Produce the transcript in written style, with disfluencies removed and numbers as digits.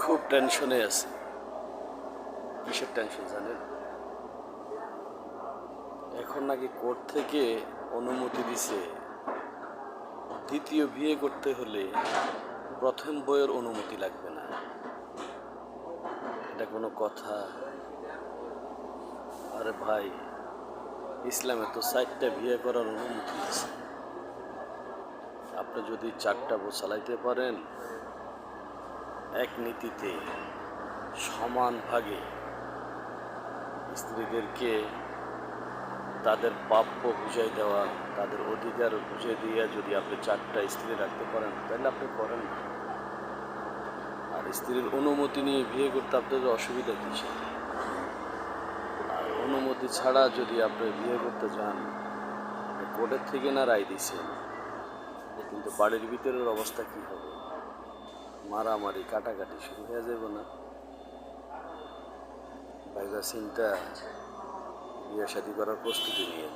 খুব টেনশনে আছে। কিসের টেনশন জানেন? এখন নাকি কোর্ট থেকে অনুমতি দিছে, দ্বিতীয় বিয়ে করতে হলে প্রথম বইয়ের অনুমতি লাগবে না। এটা কোনো কথা? আরে ভাই, ইসলামে তো 4টা বিয়ে করার অনুমতি আছে। আপনি যদি 4টা বউ চালাইতে পারেন, এক নীতিতে সমান ভাগে স্ত্রীদেরকে তাদের প্রাপ্য বুঝাই দেওয়া, তাদের অধিকার বুঝিয়ে দিয়ে যদি আপনি 4টা স্ত্রী রাখতে পারেন, তাহলে আপনি করেন না। আর স্ত্রীর অনুমতি নিয়ে বিয়ে করতে আপনাদের অসুবিধা কিছু, আর অনুমতি ছাড়া যদি আপনি বিয়ে করতে চান, কোর্টের থেকে না রায় দিছেন, কিন্তু বাড়ির ভিতরের অবস্থা কি হবে? মারামারি কাটাকাটি শুরু হয়ে যাবে না? ভাইবা চিন্তা বিয়ে শাদী করার প্রস্তুতি নিয়ে